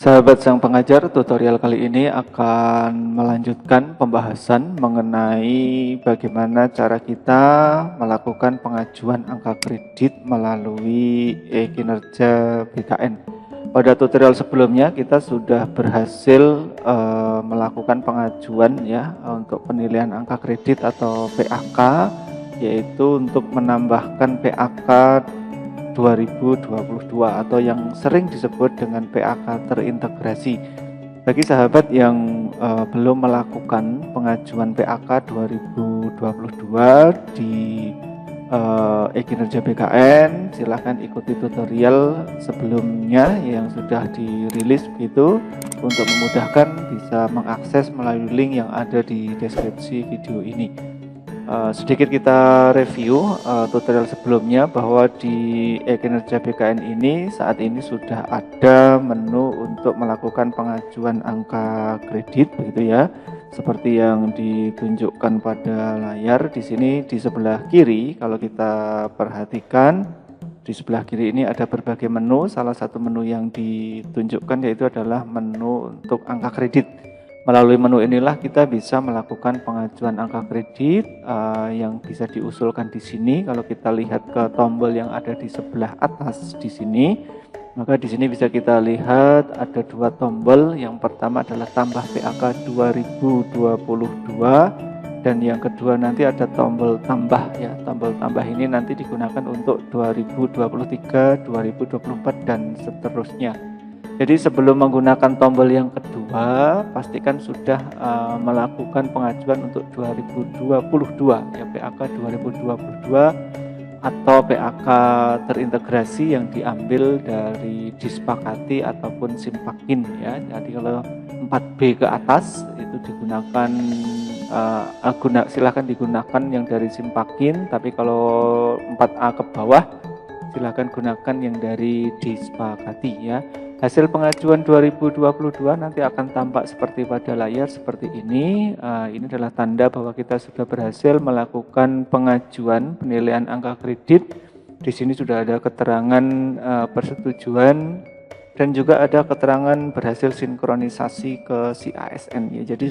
Sahabat Sang Pengajar, tutorial kali ini akan melanjutkan pembahasan mengenai bagaimana cara kita melakukan pengajuan angka kredit melalui e-kinerja BKN. Pada tutorial sebelumnya kita sudah berhasil melakukan pengajuan ya untuk penilaian angka kredit atau PAK, yaitu untuk menambahkan PAK 2022 atau yang sering disebut dengan PAK terintegrasi. Bagi sahabat yang belum melakukan pengajuan PAK 2022 di e-kinerja BKN, silahkan ikuti tutorial sebelumnya yang sudah dirilis begitu untuk memudahkan bisa mengakses melalui link yang ada di deskripsi video ini. Sedikit kita review tutorial sebelumnya bahwa di e-kinerja BKN ini saat ini sudah ada menu untuk melakukan pengajuan angka kredit begitu ya, seperti yang ditunjukkan pada layar di sini di sebelah kiri. Kalau kita perhatikan di sebelah kiri ini ada berbagai menu. Salah satu menu yang ditunjukkan yaitu adalah menu untuk angka kredit. Melalui menu inilah kita bisa melakukan pengajuan angka kredit yang bisa diusulkan di sini. Kalau kita lihat ke tombol yang ada di sebelah atas di sini, maka di sini bisa kita lihat ada dua tombol. Yang pertama adalah tambah PAK 2022 dan yang kedua nanti ada tombol tambah ya. Tombol tambah ini nanti digunakan untuk 2023, 2024 dan seterusnya. Jadi sebelum menggunakan tombol yang kedua, pastikan sudah melakukan pengajuan untuk 2022 ya, PAK 2022 atau PAK terintegrasi yang diambil dari disepakati ataupun simpakin ya. Jadi kalau 4B ke atas itu digunakan silakan digunakan yang dari simpakin, tapi kalau 4A ke bawah silakan gunakan yang dari disepakati ya. Hasil pengajuan 2022 nanti akan tampak seperti pada layar seperti ini. Ini adalah tanda bahwa kita sudah berhasil melakukan pengajuan penilaian angka kredit. Di sini sudah ada keterangan persetujuan dan juga ada keterangan berhasil sinkronisasi ke si ASN ya. Jadi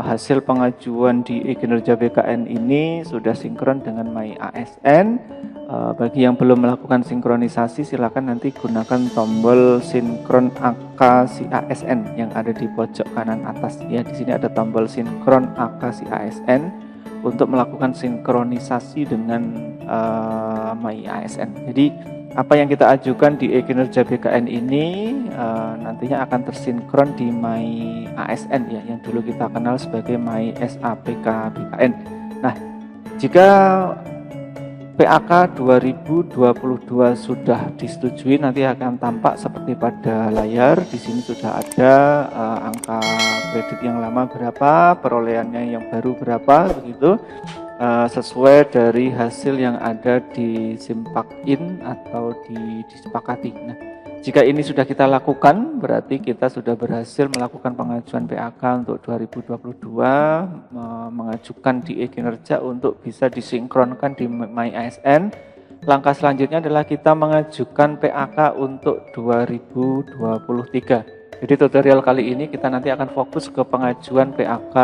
hasil pengajuan di e-kinerja BKN ini sudah sinkron dengan My ASN. Bagi yang belum melakukan sinkronisasi, silakan nanti gunakan tombol sinkron AK si ASN yang ada di pojok kanan atas ya. Di sini ada tombol sinkron AK si ASN untuk melakukan sinkronisasi dengan My ASN. Jadi apa yang kita ajukan di e-kinerja BKN ini nantinya akan tersinkron di My ASN ya, yang dulu kita kenal sebagai My SAPK BKN. Nah, jika PAK 2022 sudah disetujui, nanti akan tampak seperti pada layar. Di sini sudah ada angka kredit yang lama berapa, perolehannya yang baru berapa, begitu sesuai dari hasil yang ada di simpakin atau disepakati. Nah, jika ini sudah kita lakukan, berarti kita sudah berhasil melakukan pengajuan PAK untuk 2022, mengajukan di e-kinerja untuk bisa disinkronkan di My ASN. Langkah selanjutnya adalah kita mengajukan PAK untuk 2023. Jadi tutorial kali ini kita nanti akan fokus ke pengajuan PAK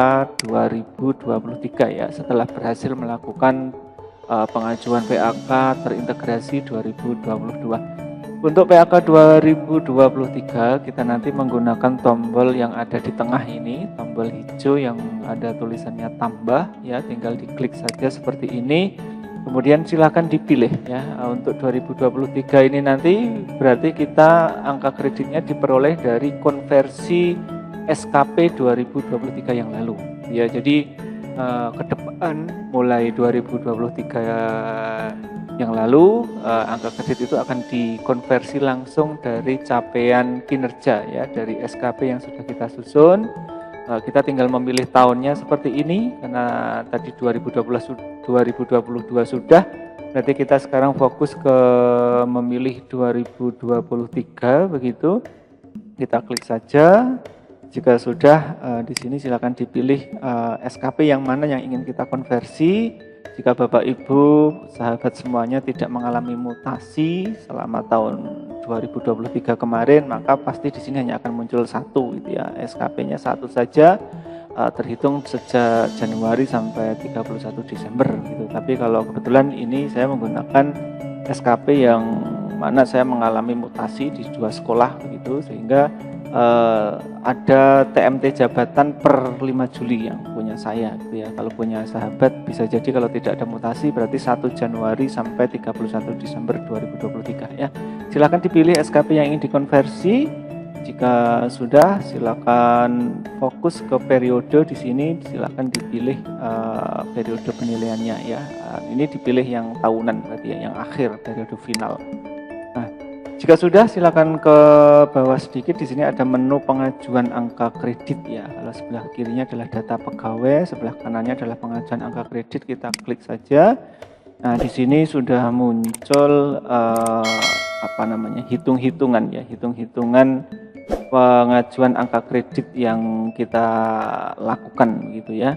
2023 ya, setelah berhasil melakukan pengajuan PAK terintegrasi 2022. Untuk PAK 2023 kita nanti menggunakan tombol yang ada di tengah ini, tombol hijau yang ada tulisannya tambah ya, tinggal diklik saja seperti ini. Kemudian silakan dipilih ya. Untuk 2023 ini nanti berarti kita angka kreditnya diperoleh dari konversi SKP 2023 yang lalu. Ya, jadi ke depan mulai 2023 yang lalu angka kredit itu akan dikonversi langsung dari capaian kinerja ya, dari SKP yang sudah kita susun. Kita tinggal memilih tahunnya seperti ini karena tadi 2022 sudah, berarti kita sekarang fokus ke memilih 2023 begitu. Kita klik saja. Jika sudah di sini silakan dipilih SKP yang mana yang ingin kita konversi. Jika Bapak Ibu sahabat semuanya tidak mengalami mutasi selama tahun 2023 kemarin, maka pasti di sini hanya akan muncul satu gitu ya. SKP-nya satu saja terhitung sejak Januari sampai 31 Desember gitu. Tapi kalau kebetulan ini saya menggunakan SKP yang mana saya mengalami mutasi di 2 sekolah begitu, sehingga ada TMT jabatan per 5 Juli yang punya saya gitu ya. Kalau punya sahabat bisa jadi kalau tidak ada mutasi berarti 1 Januari sampai 31 Desember 2023 ya. Silakan dipilih SKP yang ingin dikonversi. Jika sudah, silakan fokus ke periode di sini, silakan dipilih periode penilaiannya ya. Ini dipilih yang tahunan berarti ya, yang akhir periode final. Nah, jika sudah, silakan ke bawah sedikit. Di sini ada menu pengajuan angka kredit ya. Kalau sebelah kirinya adalah data pegawai, sebelah kanannya adalah pengajuan angka kredit. Kita klik saja. Nah, di sini sudah muncul hitung-hitungan ya, hitung-hitungan pengajuan angka kredit yang kita lakukan gitu ya.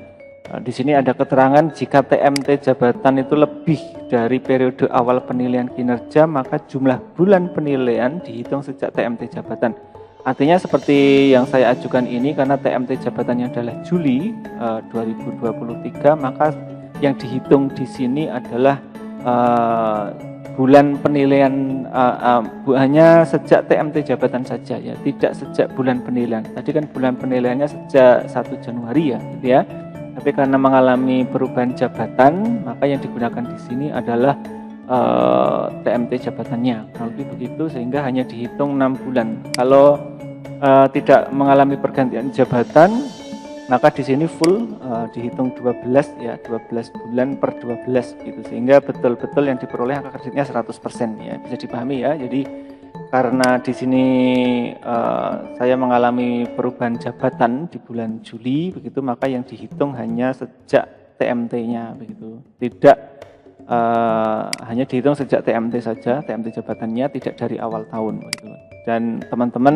Di sini ada keterangan jika TMT jabatan itu lebih dari periode awal penilaian kinerja, maka jumlah bulan penilaian dihitung sejak TMT jabatan. Artinya seperti yang saya ajukan ini, karena TMT jabatannya adalah Juli 2023, maka yang dihitung di sini adalah bulan penilaian hanya sejak TMT jabatan saja ya, tidak sejak bulan penilaian. Tadi kan bulan penilaiannya sejak 1 Januari ya, gitu ya. Tapi karena mengalami perubahan jabatan, maka yang digunakan di sini adalah TMT jabatannya. Kalau lebih begitu, sehingga hanya dihitung 6 bulan. Kalau tidak mengalami pergantian jabatan, maka di sini full dihitung 12 ya, 12 bulan per 12 gitu, sehingga betul-betul yang diperoleh angka kreditnya 100% ya, bisa dipahami ya. Jadi karena di sini saya mengalami perubahan jabatan di bulan Juli begitu, maka yang dihitung hanya sejak TMT-nya begitu, tidak hanya dihitung sejak TMT saja, TMT jabatannya, tidak dari awal tahun begitu. Dan teman-teman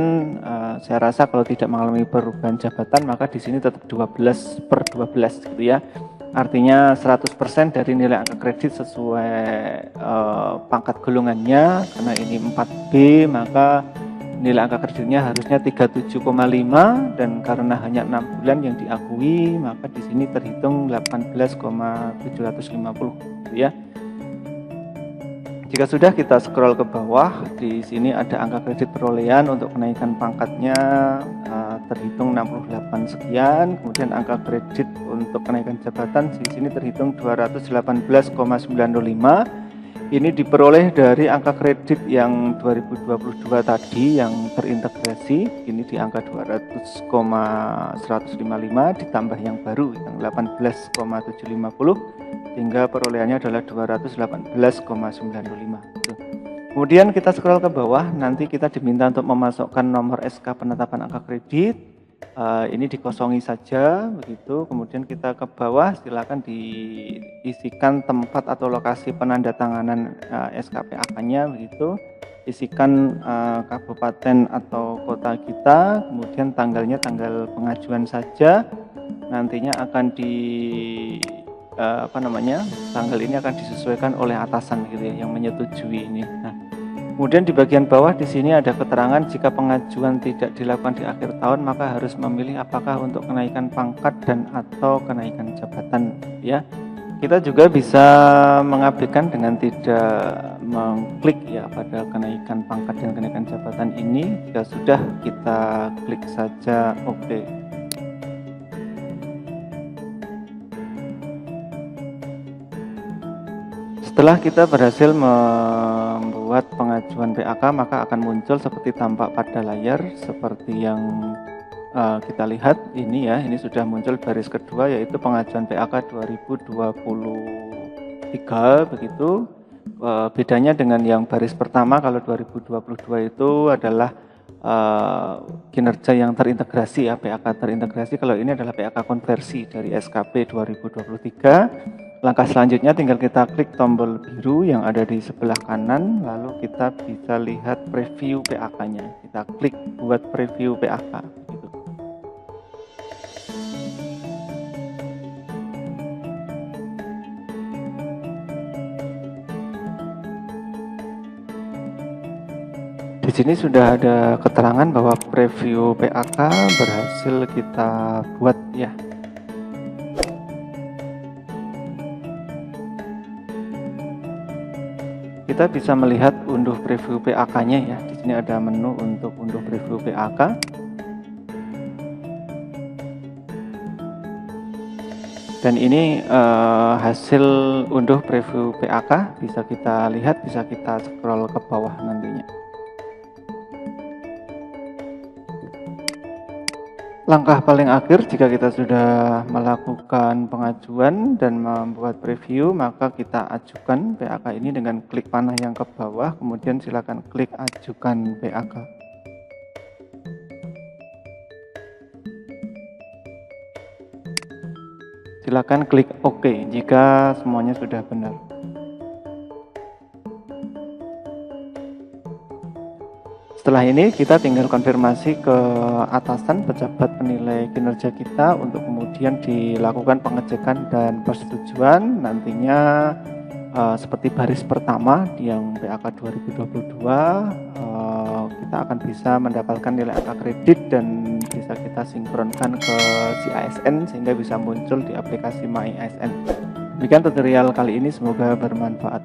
saya rasa kalau tidak mengalami perubahan jabatan, maka di sini tetap 12 per 12 gitu ya. Artinya 100% dari nilai angka kredit sesuai pangkat golongannya. Karena ini 4B, maka nilai angka kreditnya harusnya 37,5, dan karena hanya 6 bulan yang diakui, maka di sini terhitung 18,750 gitu ya. Jika sudah, kita scroll ke bawah. Di sini ada angka kredit perolehan untuk kenaikan pangkatnya terhitung 68 sekian. Kemudian angka kredit untuk kenaikan jabatan di sini terhitung 218,905. Ini diperoleh dari angka kredit yang 2022 tadi yang terintegrasi. Ini di angka 200,155 ditambah yang baru yang 18,750. Sehingga perolehannya adalah 218,905. Kemudian kita scroll ke bawah, nanti kita diminta untuk memasukkan nomor SK penetapan angka kredit. Ini dikosongi saja begitu. Kemudian kita ke bawah, silakan diisikan tempat atau lokasi penandatanganan SKPAK-nya begitu. Isikan kabupaten atau kota kita, kemudian tanggalnya tanggal pengajuan saja. Nantinya akan tanggal ini akan disesuaikan oleh atasan gitu ya, yang menyetujui ini. Nah, kemudian di bagian bawah di sini ada keterangan jika pengajuan tidak dilakukan di akhir tahun, maka harus memilih apakah untuk kenaikan pangkat dan atau kenaikan jabatan ya. Kita juga bisa mengabaikan dengan tidak mengklik ya pada kenaikan pangkat dan kenaikan jabatan ini. Jika sudah, kita klik saja OK. Setelah kita berhasil membuat pengajuan PAK, maka akan muncul seperti tampak pada layar, seperti yang kita lihat ini ya. Ini sudah muncul baris kedua, yaitu pengajuan PAK 2023 begitu. Bedanya dengan yang baris pertama, kalau 2022 itu adalah kinerja yang terintegrasi ya, PAK terintegrasi. Kalau ini adalah PAK konversi dari SKP 2023. Langkah selanjutnya tinggal kita klik tombol biru yang ada di sebelah kanan, lalu kita bisa lihat preview PAK-nya. Kita klik buat preview PAK. Gitu. Di Di sini sudah ada keterangan bahwa preview PAK berhasil kita buat ya. Kita bisa melihat unduh preview PAK-nya ya. Di sini ada menu untuk unduh preview PAK. Dan ini hasil unduh preview PAK, bisa kita lihat, bisa kita scroll ke bawah nantinya. Langkah paling akhir jika kita sudah melakukan pengajuan dan membuat preview, maka kita ajukan PAK ini dengan klik panah yang ke bawah, kemudian silakan klik ajukan PAK. Silakan klik OK jika semuanya sudah benar. Setelah ini kita tinggal konfirmasi ke atasan pejabat penilai kinerja kita untuk kemudian dilakukan pengecekan dan persetujuan. Nantinya seperti baris pertama yang PAK 2022 kita akan bisa mendapatkan nilai angka kredit dan bisa kita sinkronkan ke si ASN sehingga bisa muncul di aplikasi My ASN. Demikian tutorial kali ini, semoga bermanfaat.